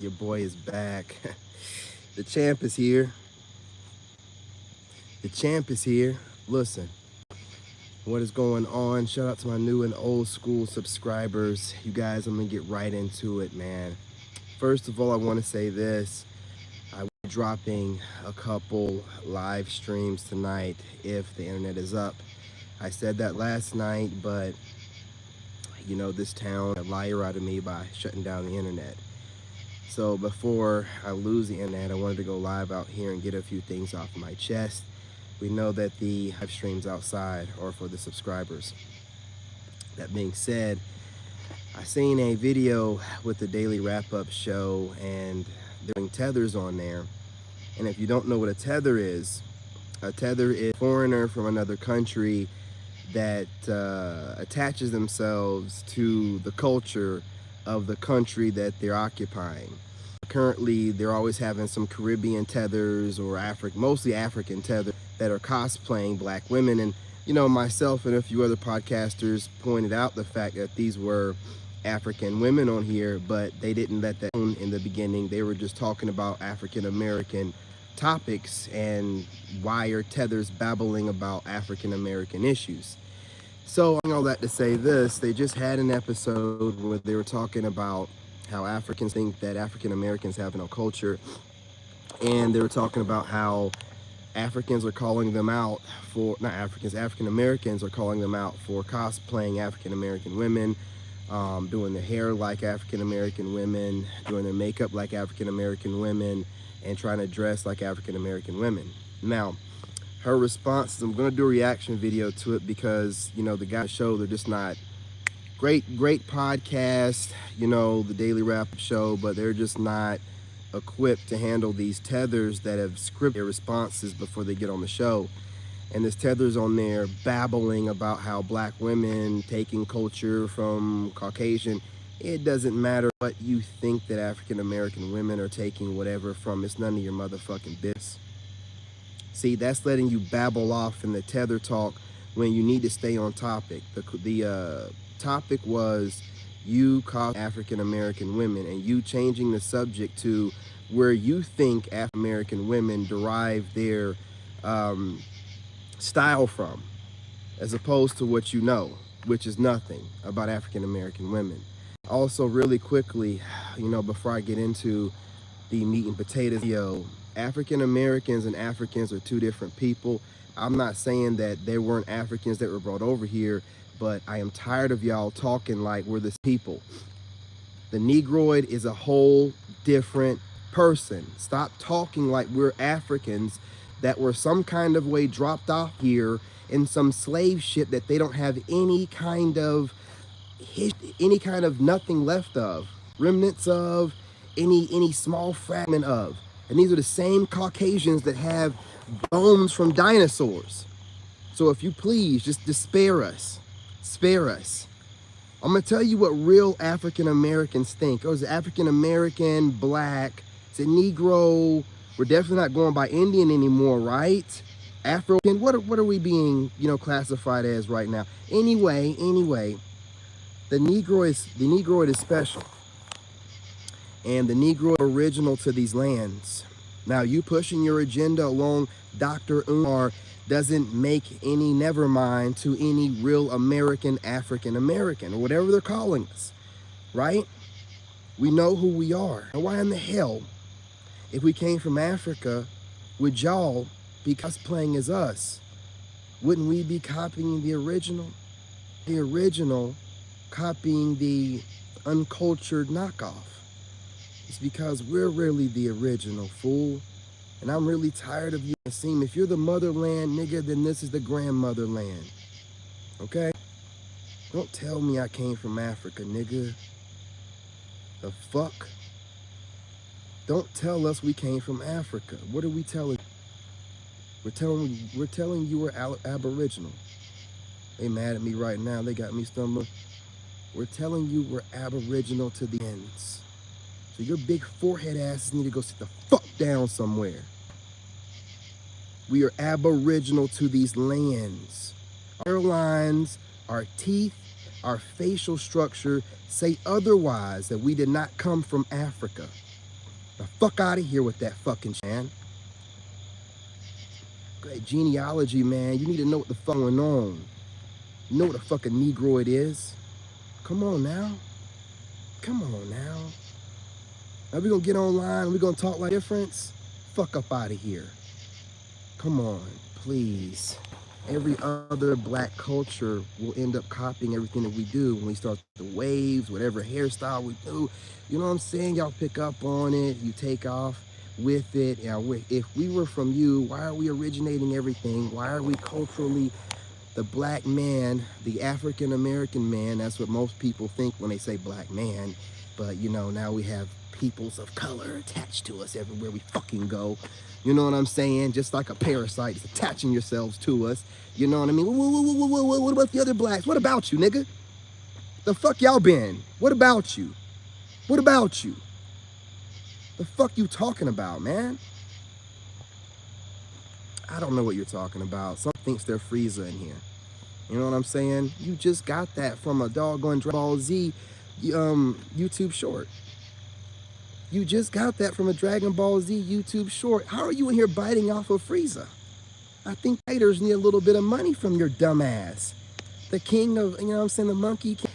Your boy is back. The champ is here. The champ is here. Listen, what is going on? Shout out to my new and old school subscribers. You guys, I'm gonna get right into it, man. First of all, I want to say this. I will be dropping a couple live streams tonight if the internet is up. I said that last night, but you know, this town a liar out of me by shutting down the internet. So before I lose the internet, I wanted to go live out here and get a few things off my chest. We know that the live streams outside are for the subscribers. That being said, I seen a video with the daily wrap-up show and they're doing tethers on there. And if you don't know what a tether is a foreigner from another country that attaches themselves to the culture of the country that they're occupying. Currently, they're always having some Caribbean tethers or mostly African tethers that are cosplaying black women. And, you know, myself and a few other podcasters pointed out the fact that these were African women on here, but they didn't let that on in the beginning. They were just talking about African American topics and why are tethers babbling about African American issues. So all that to say this, they just had an episode where they were talking about how Africans think that African Americans have no culture, and they were talking about how Africans are calling them out for, not Africans, African Americans are calling them out for cosplaying African American women, doing their hair like African American women, doing their makeup like African American women, and trying to dress like African American women. Now, her response is, I'm going to do a reaction video to it because, you know, the guys show they're just not great podcast, you know, the daily wrap show, but they're just not equipped to handle these tethers that have scripted their responses before they get on the show. And this tether's on there babbling about how black women taking culture from Caucasian. It doesn't matter what you think that African American women are taking whatever from. It's none of your motherfucking business. See, that's letting you babble off in the tether talk when you need to stay on topic. The topic was you call African American women, and you changing the subject to where you think African American women derive their style from, as opposed to what you know, which is nothing about African American women. Also, really quickly, you know, before I get into the meat and potatoes video, African Americans and Africans are two different people. I'm not saying that there weren't Africans that were brought over here, but I am tired of y'all talking like we're this people. The Negroid is a whole different person. Stop talking like we're Africans that were some kind of way dropped off here in some slave ship that they don't have any kind of nothing left of, remnants of, any small fragment of. And these are the same Caucasians that have bones from dinosaurs. So if you please, just spare us. Spare us. I'm going to tell you what real African Americans think. Oh, is it African American, black? Is it Negro? We're definitely not going by Indian anymore, right? Afro. What are we being, you know, classified as right now? Anyway, the Negroid is special. And the Negro original to these lands. Now, you pushing your agenda along Dr. Umar doesn't make any never mind to any real American, African American, or whatever they're calling us, right? We know who we are. And why in the hell, if we came from Africa, would y'all be cosplaying as us? Wouldn't we be copying the original? The original copying the uncultured knockoff. It's because we're really the original, fool. And I'm really tired of you. If you're the motherland, nigga, then this is the grandmotherland. Okay? Don't tell me I came from Africa, nigga. The fuck? Don't tell us we came from Africa. What are we telling? We're telling you we're Aboriginal. They mad at me right now. They got me stumbling. We're telling you we're Aboriginal to the ends. So your big forehead asses need to go sit the fuck down somewhere. We are Aboriginal to these lands. Our lines, our teeth, our facial structure say otherwise, that we did not come from Africa. The fuck out of here with that fucking man. Great genealogy, man. You need to know what the fuck going on. You know what a fucking Negroid is? Come on now. Come on now. Now we gonna get online, we gonna talk like difference? Fuck up out of here. Come on, please. Every other black culture will end up copying everything that we do when we start the waves, whatever hairstyle we do. You know what I'm saying? Y'all pick up on it, you take off with it. If we were from you, why are we originating everything? Why are we culturally the black man, the African American man? That's what most people think when they say black man. But you know, now we have peoples of color attached to us everywhere we fucking go. You know what I'm saying? Just like a parasite, it's attaching yourselves to us. You know what I mean? What about the other blacks? What about you, nigga? The fuck y'all been? What about you? What about you? The fuck you talking about, man? I don't know what you're talking about. Some thinks they're Frieza in here. You know what I'm saying? You just got that from a doggone Dragon Ball Z YouTube short. You just got that from a Dragon Ball Z YouTube short. How are you in here biting off of Frieza? I think writers need a little bit of money from your dumb ass. The king of, you know what I'm saying, the monkey king.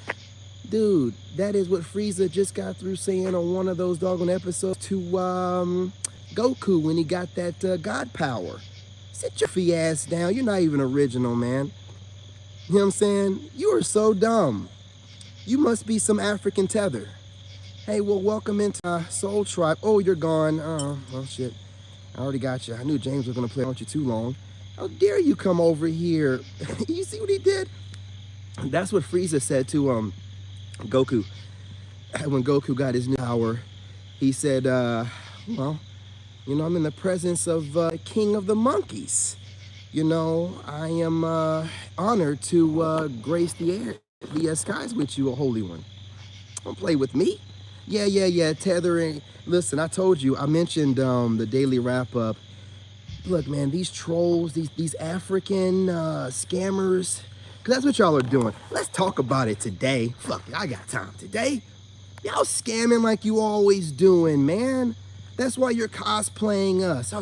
Dude, that is what Frieza just got through saying on one of those doggone episodes to Goku when he got that God power. Sit your fee ass down. You're not even original, man. You know what I'm saying? You are so dumb. You must be some African tether. Hey, well, welcome into Soul Tribe. Oh, you're gone. Oh, well, shit. I already got you. I knew James was going to play on you too long. How dare you come over here? You see what he did? That's what Frieza said to Goku. When Goku got his new power, he said, well, you know, I'm in the presence of King of the Monkeys. You know, I am honored to grace the air, the skies with you, a Holy One. Don't play with me. Yeah, tethering. Listen, I told you, I mentioned the daily wrap-up. Look, man, these trolls, these African scammers, because that's what y'all are doing. Let's talk about it today. Fuck it, I got time today. Y'all scamming like you always doing, man. That's why you're cosplaying us.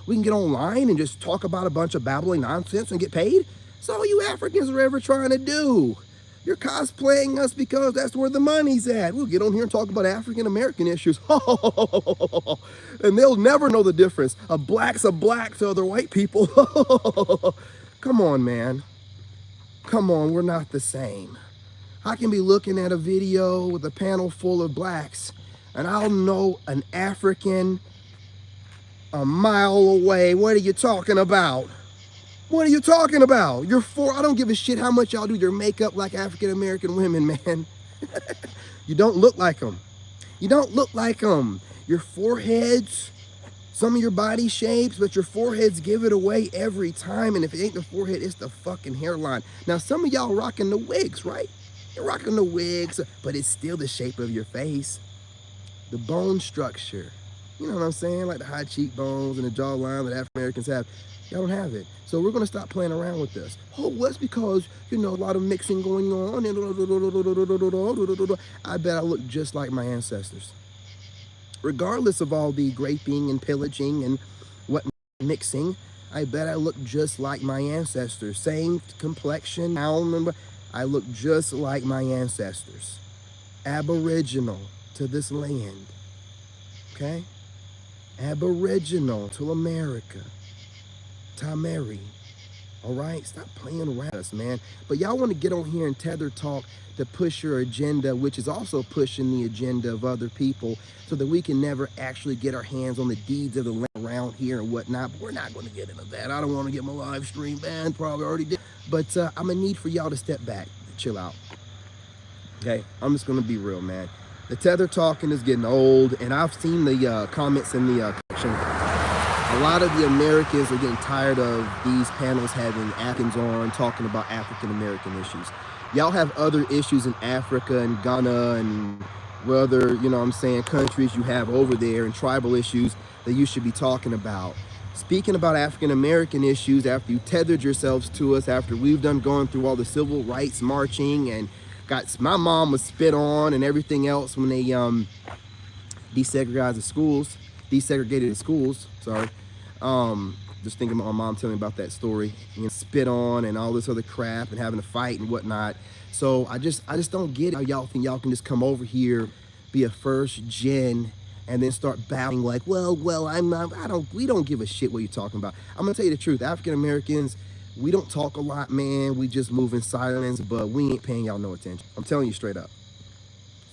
We can get online and just talk about a bunch of babbling nonsense and get paid? That's all you Africans are ever trying to do. You're cosplaying us because that's where the money's at. We'll get on here and talk about African American issues. And they'll never know the difference. A black's a black to other white people. Come on, man. Come on, we're not the same. I can be looking at a video with a panel full of blacks, and I'll know an African a mile away. What are you talking about? What are you talking about? I don't give a shit how much y'all do your makeup like African American women, man. You don't look like them. You don't look like them. Your foreheads, some of your body shapes, but your foreheads give it away every time. And if it ain't the forehead, it's the fucking hairline. Now, some of y'all rocking the wigs, right? You're rocking the wigs, but it's still the shape of your face. The bone structure. You know what I'm saying? Like the high cheekbones and the jawline that African Americans have. Y'all don't have it. So we're going to stop playing around with this. Oh, well, that's because, you know, a lot of mixing going on. I bet I look just like my ancestors. Regardless of all the raping and pillaging and what mixing, I bet I look just like my ancestors. Same complexion. I look just like my ancestors. Aboriginal to this land. Okay? Aboriginal to America. Tameri. All right? Stop playing around us, man. But y'all want to get on here and tether talk to push your agenda, which is also pushing the agenda of other people, so that we can never actually get our hands on the deeds of the land around here and whatnot. But we're not going to get into that. I don't want to get my live stream banned. Probably already did. But I'm going to need for y'all to step back. Chill out. Okay? I'm just going to be real, man. The tether talking is getting old, and I've seen the comments in the section. A lot of the Americans are getting tired of these panels having Africans on talking about African American issues. Y'all have other issues in Africa and Ghana and other, you know what I'm saying, countries you have over there, and tribal issues that you should be talking about. Speaking about African American issues, after you tethered yourselves to us, after we've done going through all the civil rights marching and my mom was spit on and everything else when they desegregated the schools. desegregated schools. Sorry. Just thinking about my mom telling me about that story, spit on and all this other crap and having a fight and whatnot. So I just don't get it how y'all think y'all can just come over here, be a first gen, and then start bowing like, well, we don't give a shit what you're talking about. I'm gonna tell you the truth. African Americans, we don't talk a lot, man. We just move in silence, but we ain't paying y'all no attention. I'm telling you straight up.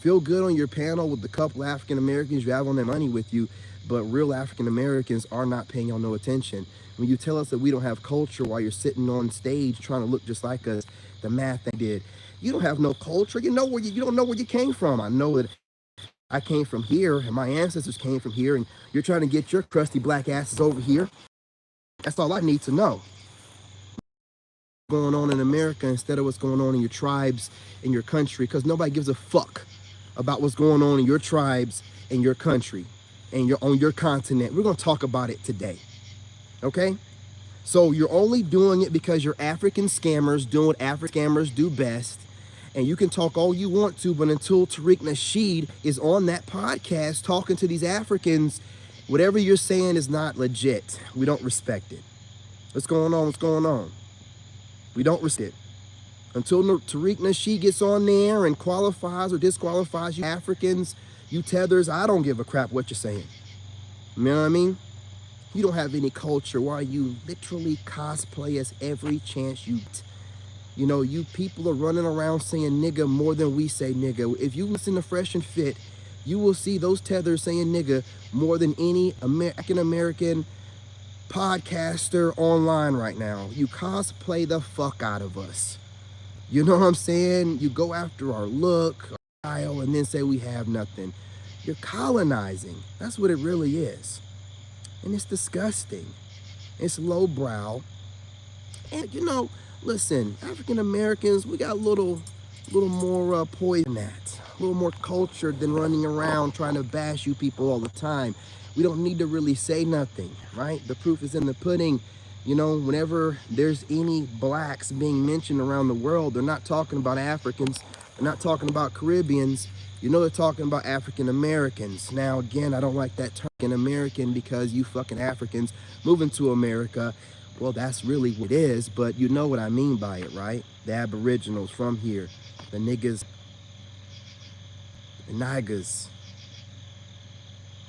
Feel good on your panel with the couple African Americans you have on their money with you, but real African Americans are not paying y'all no attention. When you tell us that we don't have culture while you're sitting on stage trying to look just like us, the math they did, you don't have no culture. You don't know where you came from. I know that I came from here and my ancestors came from here, and you're trying to get your crusty black asses over here. That's all I need to know. Going on in America instead of what's going on in your tribes in your country, because nobody gives a fuck about what's going on in your tribes in your country and on your continent. We're going to talk about it today. Okay? So you're only doing it because you're African scammers doing what African scammers do best. And you can talk all you want to, but until Tariq Nasheed is on that podcast talking to these Africans, whatever you're saying is not legit. We don't respect it. What's going on? What's going on? We don't respect it. Until Tariq Nasheed gets on there and qualifies or disqualifies you Africans, you tethers, I don't give a crap what you're saying. You know what I mean? You don't have any culture. Why you literally cosplay us every chance you get. You know, you people are running around saying nigga more than we say nigga. If you listen to Fresh and Fit, you will see those tethers saying nigga more than any American podcaster online right now. You cosplay the fuck out of us. You know what I'm saying? You go after our look, our style, and then say we have nothing. You're colonizing. That's what it really is. And it's disgusting. It's lowbrow. And you know, listen, African Americans, we got a little more poison than that. A little more culture than running around trying to bash you people all the time. We don't need to really say nothing, right? The proof is in the pudding. You know, whenever there's any blacks being mentioned around the world, they're not talking about Africans. They're not talking about Caribbeans. You know, they're talking about African Americans. Now, again, I don't like that term American because you fucking Africans moving to America. Well, that's really what it is, but you know what I mean by it, right? The aboriginals from here, the niggas, the niggas.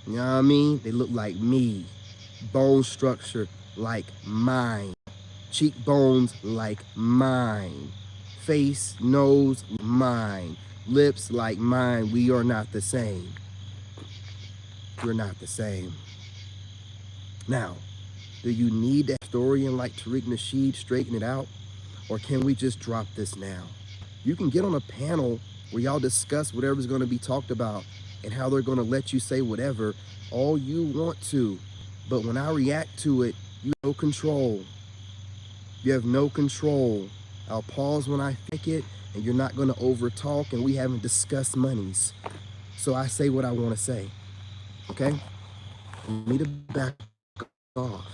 You know what I mean? They look like me. Bone structure like mine. Cheekbones like mine. Face, nose, mine. Lips like mine. We are not the same. We're not the same. Now, do you need a historian like Tariq Nasheed straighten it out? Or can we just drop this now? You can get on a panel where y'all discuss whatever's going to be talked about and how they're going to let you say whatever all you want to. But when I react to it, you have no control. You have no control. I'll pause when I think it, and you're not going to over talk, and we haven't discussed monies. So I say what I want to say. Okay? You need to back off.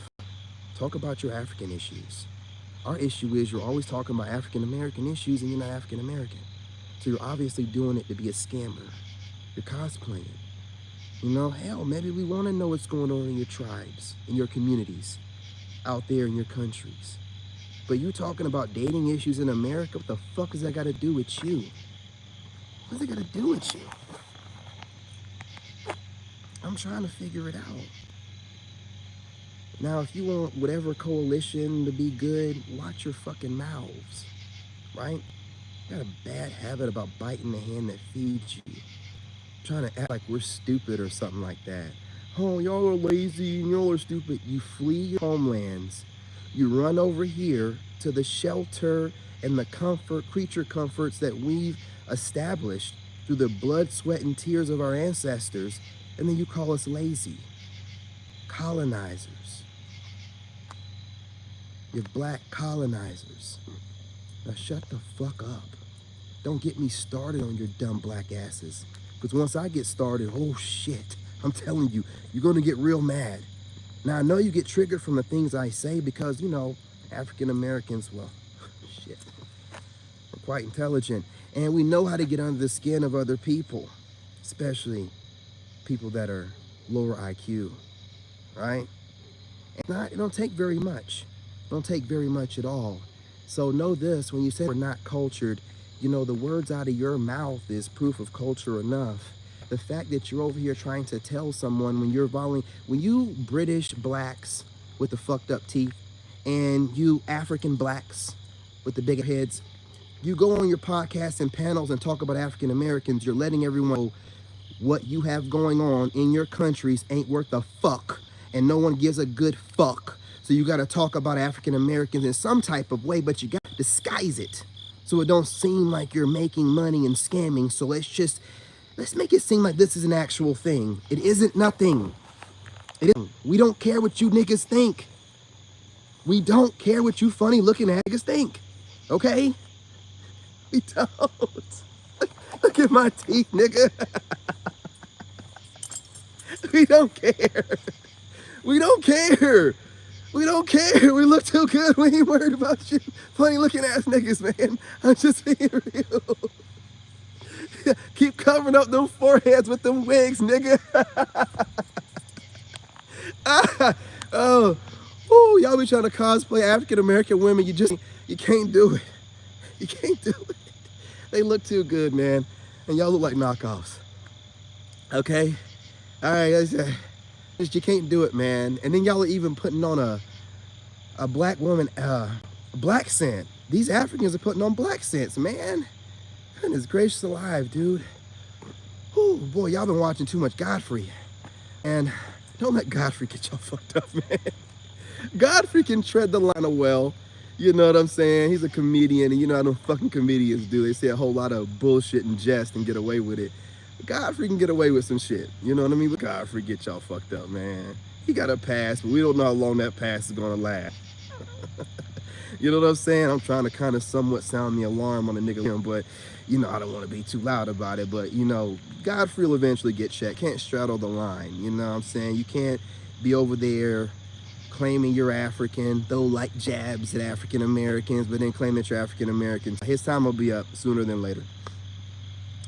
Talk about your African issues. Our issue is you're always talking about African American issues and you're not African American. So you're obviously doing it to be a scammer. You're cosplaying. You know, hell, maybe we want to know what's going on in your tribes, in your communities, out there in your countries. But you talking about dating issues in America, what the fuck has that got to do with you? What's it got to do with you? I'm trying to figure it out. Now, if you want whatever coalition to be good, watch your fucking mouths, right? You got a bad habit about biting the hand that feeds you. Trying to act like we're stupid or something like that. Oh, y'all are lazy and y'all are stupid. You flee your homelands. You run over here to the shelter and the creature comforts that we've established through the blood, sweat, and tears of our ancestors, and then you call us lazy. Colonizers. You're black colonizers. Now shut the fuck up. Don't get me started on your dumb black asses. Because once I get started, oh shit, I'm telling you, you're going to get real mad. Now, I know you get triggered from the things I say because, you know, African Americans, well, shit, we're quite intelligent. And we know how to get under the skin of other people, especially people that are lower IQ, right? It don't take very much. It don't take very much at all. So know this, when you say we're not cultured, you know, the words out of your mouth is proof of culture enough. The fact that you're over here trying to tell someone when you British blacks with the fucked up teeth and you African blacks with the bigger heads, you go on your podcasts and panels and talk about African Americans, you're letting everyone know what you have going on in your countries ain't worth a fuck, and no one gives a good fuck. So you got to talk about African Americans in some type of way, but you got to disguise it so it don't seem like you're making money and scamming. So let's make it seem like this is an actual thing. It isn't nothing. It isn't. We don't care what you niggas think. We don't care what you funny looking niggas think. Okay? We don't. Look at my teeth, nigga. We don't care. We don't care. We don't care. We look too good. We ain't worried about you funny looking ass niggas, man. I'm just being real. Keep covering up them foreheads with them wigs, nigga. Oh, ooh, y'all be trying to cosplay African American women. You can't do it. You can't do it. They look too good, man. And y'all look like knockoffs. Okay? All right, you can't do it, man. And then y'all are even putting on a black woman, black scent. These Africans are putting on black scents, man. Goodness gracious alive, dude. Oh boy, y'all been watching too much Godfrey. And don't let Godfrey get y'all fucked up, man. Godfrey can tread the line well. You know what I'm saying? He's a comedian, and you know how them fucking comedians do. They say a whole lot of bullshit and jest and get away with it. Godfrey can get away with some shit. You know what I mean? But Godfrey get y'all fucked up, man. He got a pass, but we don't know how long that pass is gonna last. You know what I'm saying? I'm trying to kind of somewhat sound the alarm on the nigga, but you know, I don't want to be too loud about it. But you know, Godfrey will eventually get checked. Can't straddle the line. You know what I'm saying? You can't be over there claiming you're African, throw like jabs at African Americans, but then claim that you're African American. His time will be up sooner than later.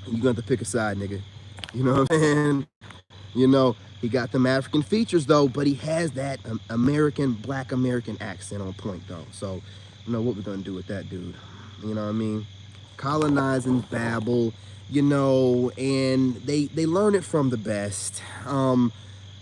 You're gonna have to pick a side, nigga. You know what I'm saying? You know, he got them African features though, but he has that black American accent on point though. So, you know what we're gonna do with that dude. You know what I mean? Colonizing babble, you know, and they learn it from the best.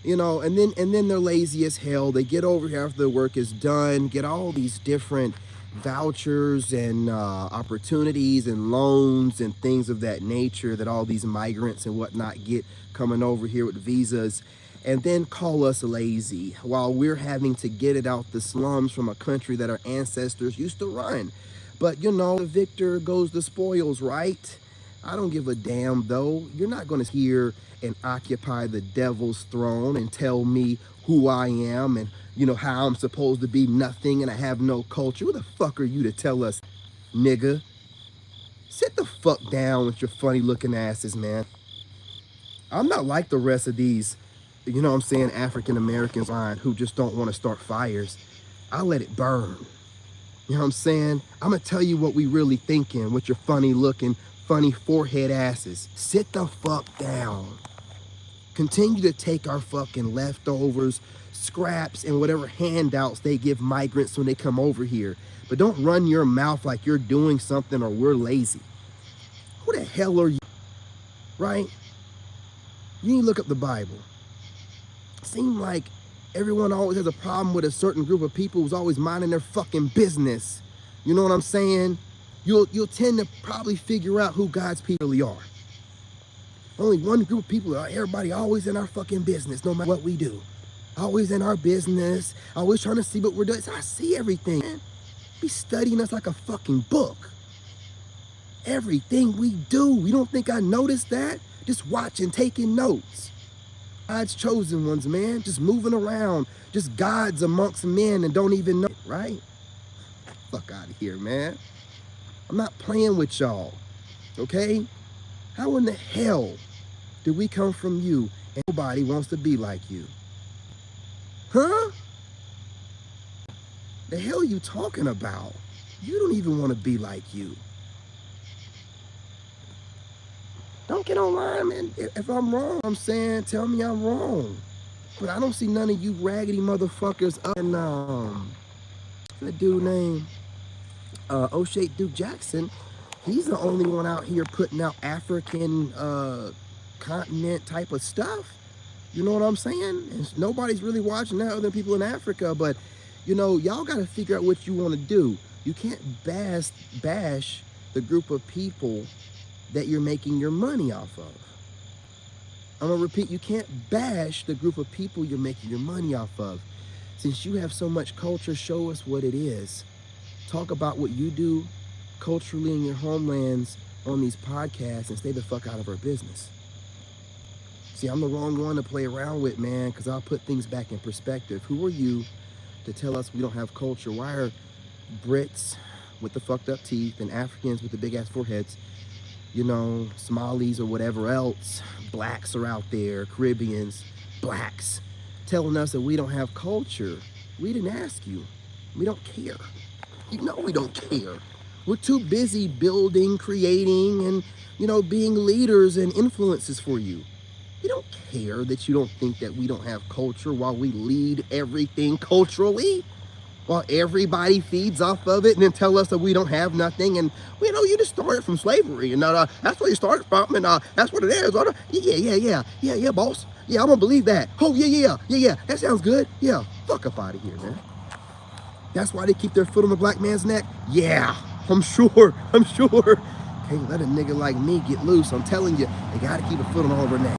You know, and then they're lazy as hell. They get over here after their work is done, get all these different vouchers and opportunities and loans and things of that nature that all these migrants and whatnot get coming over here with visas, and then call us lazy while we're having to get it out the slums from a country that our ancestors used to run. But you know, the victor goes the spoils, right? I don't give a damn though. You're not going to hear and occupy the devil's throne and tell me who I am and, you know, how I'm supposed to be nothing and I have no culture. Who the fuck are you to tell us, nigga? Sit the fuck down with your funny looking asses, man. I'm not like the rest of these, you know what I'm saying, African Americans who just don't want to start fires. I let it burn. You know what I'm saying? I'm going to tell you what we really thinking with your funny looking, funny forehead asses. Sit the fuck down. Continue to take our fucking leftovers, scraps, and whatever handouts they give migrants when they come over here. But don't run your mouth like you're doing something or we're lazy. Who the hell are you? Right? You need to look up the Bible. It seems like everyone always has a problem with a certain group of people who's always minding their fucking business. You know what I'm saying? You'll tend to probably figure out who God's people really are. Only one group of people, everybody always in our fucking business, no matter what we do. Always in our business, always trying to see what we're doing. So I see everything, man. Be studying us like a fucking book. Everything we do. You don't think I noticed that? Just watching, taking notes. God's chosen ones, man. Just moving around. Just gods amongst men and don't even know, right? Fuck out of here, man. I'm not playing with y'all, okay? How in the hell did we come from you and nobody wants to be like you? Huh? The hell are you talking about? You don't even want to be like you. Don't get online, man. If I'm wrong, I'm saying, tell me I'm wrong. But I don't see none of you raggedy motherfuckers up in, that dude named O'Shea Duke Jackson. He's the only one out here putting out African continent type of stuff. You know what I'm saying? And nobody's really watching that other than people in Africa. But, you know, y'all got to figure out what you want to do. You can't bash the group of people that you're making your money off of. I'm going to repeat, you can't bash the group of people you're making your money off of. Since you have so much culture, show us what it is. Talk about what you do culturally in your homelands on these podcasts and stay the fuck out of our business. See, I'm the wrong one to play around with, man, because I'll put things back in perspective. Who are you to tell us we don't have culture? Why are Brits with the fucked up teeth and Africans with the big ass foreheads, you know, Somalis or whatever else, blacks are out there, Caribbeans, blacks, telling us that we don't have culture? We didn't ask you. We don't care. You know we don't care. We're too busy building, creating, and, you know, being leaders and influences for you. We don't care that you don't think that we don't have culture while we lead everything culturally, while everybody feeds off of it and then tell us that we don't have nothing. And, you know, you just started from slavery, and that's where you started from, and that's what it is. Yeah, boss. Yeah, I'm gonna believe that. Oh, yeah, that sounds good. Yeah, fuck up out of here, man. That's why they keep their foot on the black man's neck? Yeah, I'm sure. Can't let a nigga like me get loose. I'm telling you, they gotta keep a foot on all of our neck.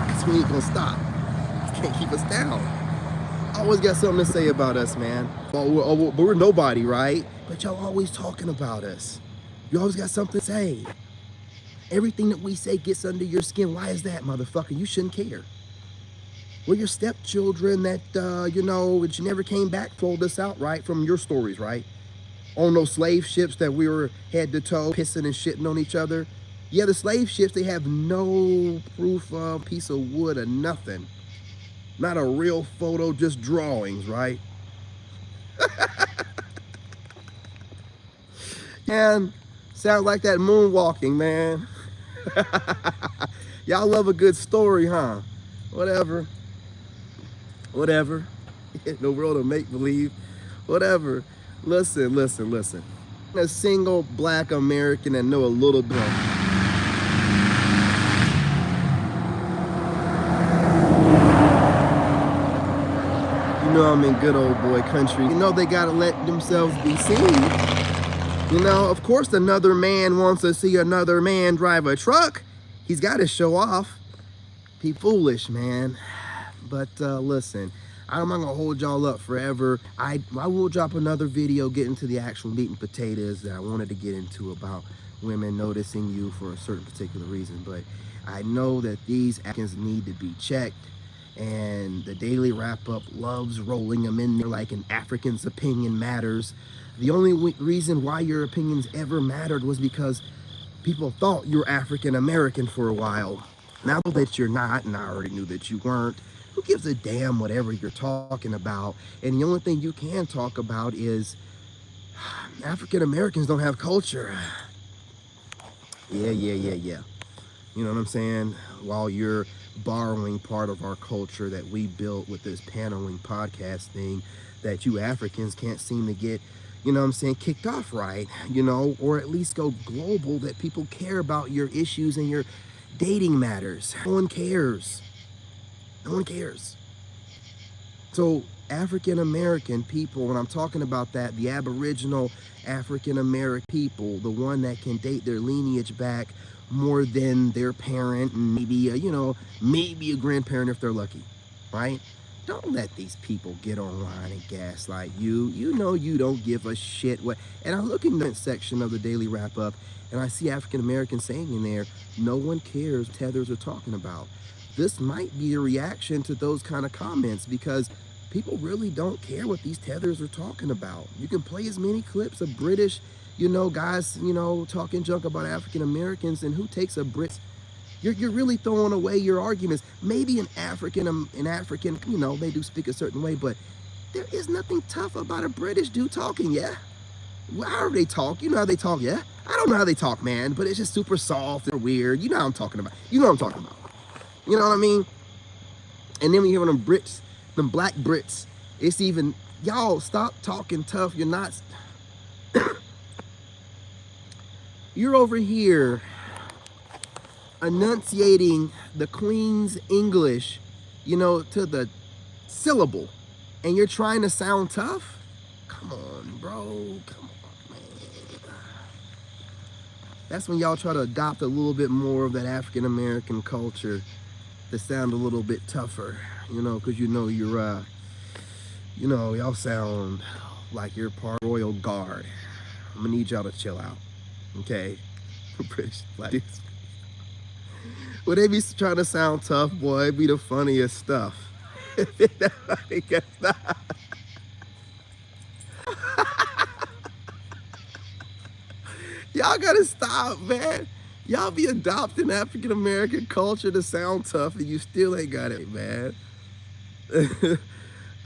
Because we ain't gonna stop. You can't keep us down. Always got something to say about us, man. Well, we're nobody, right? But y'all always talking about us. You always got something to say. Everything that we say gets under your skin. Why is that, motherfucker? You shouldn't care. Well, your stepchildren that, you know, that you never came back told us out, right? From your stories, right? On those slave ships that we were head to toe, pissing and shitting on each other. Yeah, the slave ships, they have no proof of piece of wood or nothing. Not a real photo, just drawings, right? And sounds like that moonwalking, man. Y'all love a good story, huh? Whatever. In the world of make-believe. Whatever. Listen. A single black American that know a little bit. You know I'm in good old boy country. You know they gotta let themselves be seen. You know, of course another man wants to see another man drive a truck. He's got to show off. Be foolish, man. But listen, I'm not gonna hold y'all up forever. I will drop another video getting to the actual meat and potatoes that I wanted to get into about women noticing you for a certain particular reason. But I know that these actions need to be checked, and the Daily Wrap-Up loves rolling them in there like an African's opinion matters. The only reason why your opinions ever mattered was because people thought you were African American for a while. Now that you're not, and I already knew that you weren't, who gives a damn whatever you're talking about? And the only thing you can talk about is African Americans don't have culture. Yeah. You know what I'm saying? While you're borrowing part of our culture that we built with this paneling podcast thing that you Africans can't seem to get, you know what I'm saying, kicked off right, you know, or at least go global, that people care about your issues and your dating matters. No one cares. So African American people, when I'm talking about that, the Aboriginal African American people, the one that can date their lineage back more than their parent and maybe maybe a grandparent if they're lucky, right? Don't let these people get online and gaslight you. You know you don't give a shit what. And I look in the section of the Daily Wrap-Up and I see African Americans saying in there, no one cares what tethers are talking about. This might be a reaction to those kind of comments because people really don't care what these tethers are talking about. You can play as many clips of British, guys, talking junk about African Americans, and who takes a Brit? You're really throwing away your arguments. Maybe an African, they do speak a certain way, but there is nothing tough about a British dude talking, yeah? However they talk, you know how they talk, yeah? I don't know how they talk, man, but it's just super soft and weird. You know what I'm talking about. You know what I'm talking about. You know what I mean? And then we hear them Brits, them black Brits, it's even, y'all stop talking tough. You're not, you're over here enunciating the Queen's English, you know, to the syllable, and you're trying to sound tough? Come on, bro. Come on, man. That's when y'all try to adopt a little bit more of that African American culture to sound a little bit tougher, you know, because you know you're, you know, y'all sound like you're part royal guard. I'm gonna need y'all to chill out, okay? British ladies. When they be trying to sound tough, boy, it be the funniest stuff. Y'all gotta stop, man. Y'all be adopting African American culture to sound tough, and you still ain't got it, man.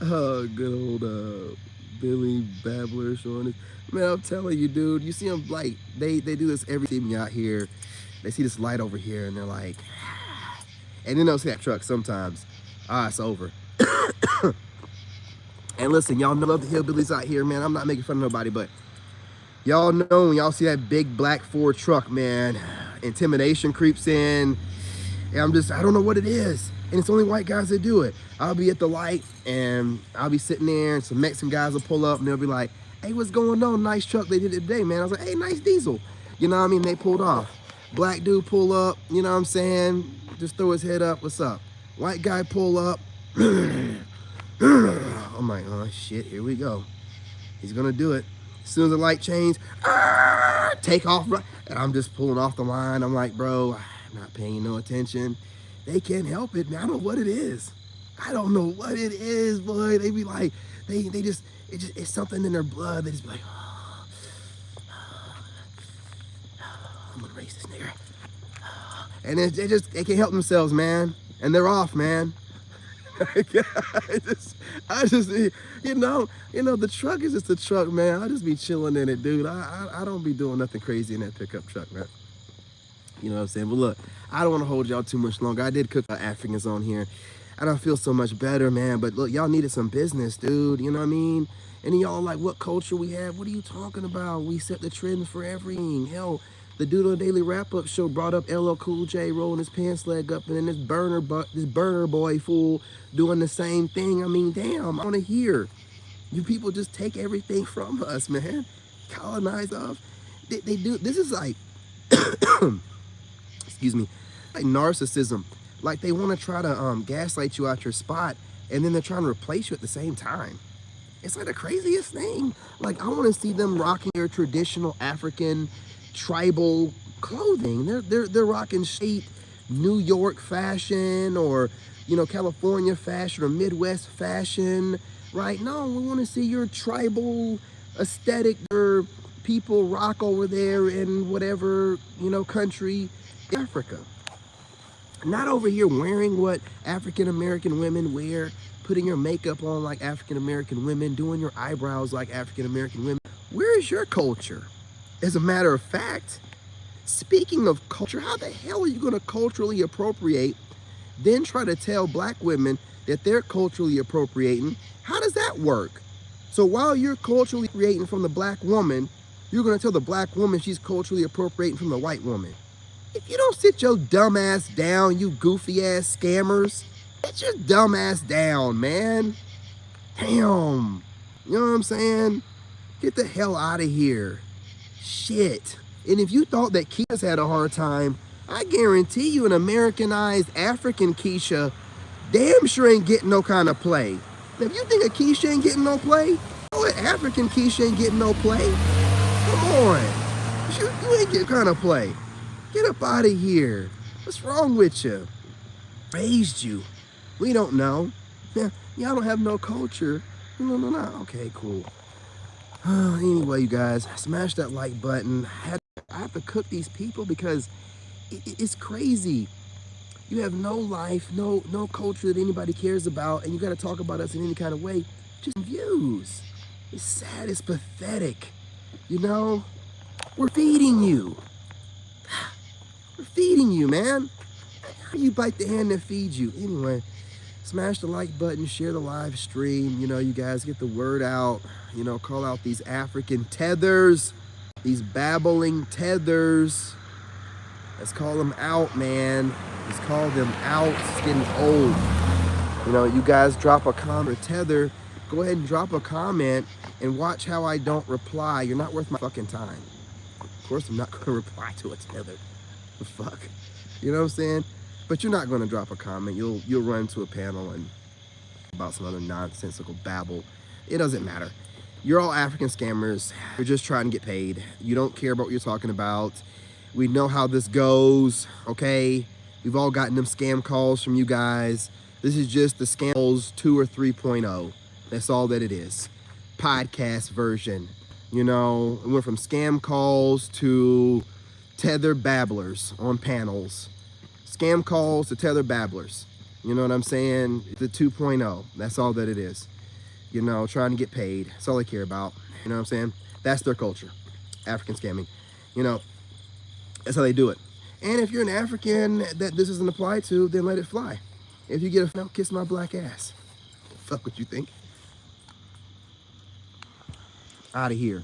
Oh, good old Billy Babbler showing this. Man, I'm telling you, dude. You see them like they do this every time out here. They see this light over here, and they're like, and then they'll see that truck sometimes. Ah, it's over. And listen, y'all know the hillbillies out here, man. I'm not making fun of nobody, but y'all know when y'all see that big black Ford truck, man, intimidation creeps in. And I don't know what it is. And it's only white guys that do it. I'll be at the light and I'll be sitting there and some Mexican guys will pull up and they'll be like, hey, what's going on? Nice truck they did it today, man. I was like, hey, nice diesel. You know what I mean? They pulled off. Black dude pull up, you know what I'm saying? Just throw his head up, what's up? White guy pull up. I'm like, oh shit, here we go. He's gonna do it. As soon as the light change, take off. And I'm just pulling off the line. I'm like, bro, I'm not paying no attention. They can't help it, man. I don't know what it is. I don't know what it is, boy. They be like, it's something in their blood. They just be like, oh, I'm gonna race this nigga. And they can't help themselves, man. And they're off, man. I just, you know, the truck is just a truck, man. I'll just be chilling in it, dude. I don't be doing nothing crazy in that pickup truck, man. You know what I'm saying? But look, I don't want to hold y'all too much longer. I did cook Africans on here. I don't feel so much better, man. But look, y'all needed some business, dude. You know what I mean? And y'all like, what culture we have? What are you talking about? We set the trend for everything. Hell, the dude on the Daily Wrap-Up show brought up LL Cool J rolling his pants leg up, and then this burner boy fool doing the same thing. I mean, damn, I want to hear. You people just take everything from us, man. Colonize us. They do. This is like, excuse me, like narcissism. Like they want to try to gaslight you out your spot, and then they're trying to replace you at the same time. It's like the craziest thing. Like I want to see them rocking their traditional African tribal clothing. They're rocking straight New York fashion, or you know, California fashion, or Midwest fashion, right? No, we want to see your tribal aesthetic, where people rock over there in whatever, you know, country in Africa. Not over here wearing what African American women wear, putting your makeup on like African American women, doing your eyebrows like African American women. Where is your culture? As a matter of fact, speaking of culture, how the hell are you going to culturally appropriate, then try to tell black women that they're culturally appropriating? How does that work? So while you're culturally appropriating from the black woman, you're going to tell the black woman she's culturally appropriating from the white woman. If you don't sit your dumb ass down, you goofy ass scammers, sit your dumb ass down, man. Damn. You know what I'm saying? Get the hell out of here. Shit. And if you thought that Keisha's had a hard time, I guarantee you an Americanized African Keisha damn sure ain't getting no kind of play. Now, if you think a Keisha ain't getting no play, you know what, African Keisha ain't getting no play? Come on. You ain't getting kind of play. Get up out of here. What's wrong with you? Raised you. We don't know. Yeah, y'all don't have no culture. No. Okay, cool. Anyway, you guys, smash that like button. I have to cook these people because it's crazy. You have no life, no culture that anybody cares about, and you got to talk about us in any kind of way. Just views. It's sad. It's pathetic. You know, we're feeding you. We're feeding you, man. How do you bite the hand that feeds you? Anyway, smash the like button, share the live stream. You know, you guys get the word out. You know, call out these African tethers, these babbling tethers. Let's call them out, man. Let's call them out. It's getting old. You know, you guys drop a comment or tether. Go ahead and drop a comment and watch how I don't reply. You're not worth my fucking time. Of course, I'm not going to reply to a tether. The fuck. You know what I'm saying? But you're not going to drop a comment. You'll run to a panel and about some other nonsensical babble. It doesn't matter. You're all African scammers. You're just trying to get paid. You don't care about what you're talking about. We know how this goes, okay? We've all gotten them scam calls from you guys. This is just the scam calls 2 or 3.0. That's all that it is. Podcast version. You know, it went from scam calls to tether babblers on panels. Scam calls to tether babblers. You know what I'm saying? The 2.0. That's all that it is. You know, trying to get paid. That's all they care about. You know what I'm saying? That's their culture. African scamming. You know, that's how they do it. And if you're an African that this doesn't apply to, then let it fly. If you get a kiss my black ass. Fuck what you think. Out of here.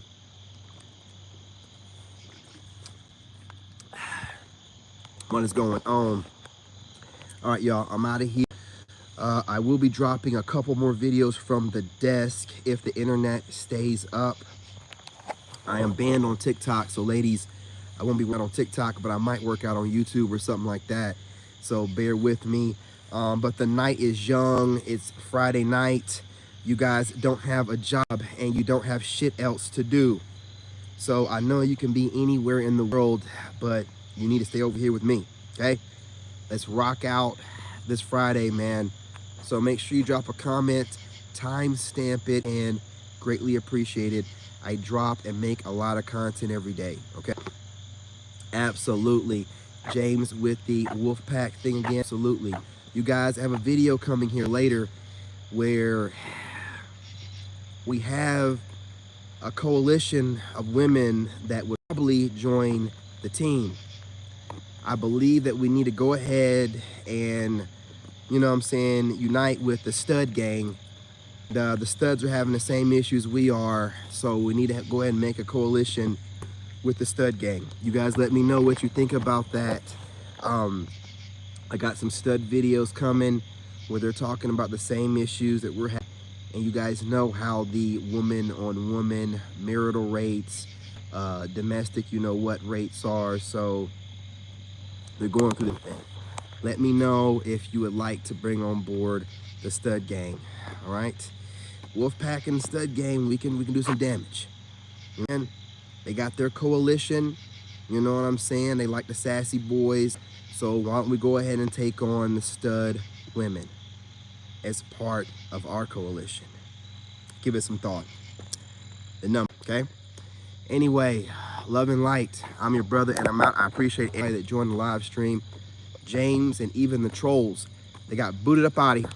What is going on? All right, y'all, I'm out of here. I will be dropping a couple more videos from the desk if the internet stays up. I am banned on TikTok, so ladies, I won't be out on TikTok, but I might work out on YouTube or something like that. So bear with me. But the night is young. It's Friday night. You guys don't have a job and you don't have shit else to do. So I know you can be anywhere in the world, but you need to stay over here with me, okay? Let's rock out this Friday, man. So make sure you drop a comment, timestamp it, and greatly appreciate it. I drop and make a lot of content every day, okay? Absolutely. James with the Wolfpack thing again. Absolutely. You guys have a video coming here later where we have a coalition of women that would probably join the team. I believe that we need to go ahead and, you know what I'm saying, unite with the stud gang. The studs are having the same issues we are, so we need to go ahead and make a coalition with the stud gang. You guys let me know what you think about that. I got some stud videos coming where they're talking about the same issues that we're having, and you guys know how the woman on woman marital rates, domestic you know what rates are, so they're going through the thing. Let me know if you would like to bring on board the stud gang. All right, Wolfpack and stud gang, we can do some damage. And they got their coalition, you know what I'm saying? They like the sassy boys, so why don't we go ahead and take on the stud women as part of our coalition? Give it some thought. The number, okay? Anyway, love and light. I'm your brother, and I'm out. I appreciate everybody that joined the live stream. James and even the trolls, they got booted up out of here.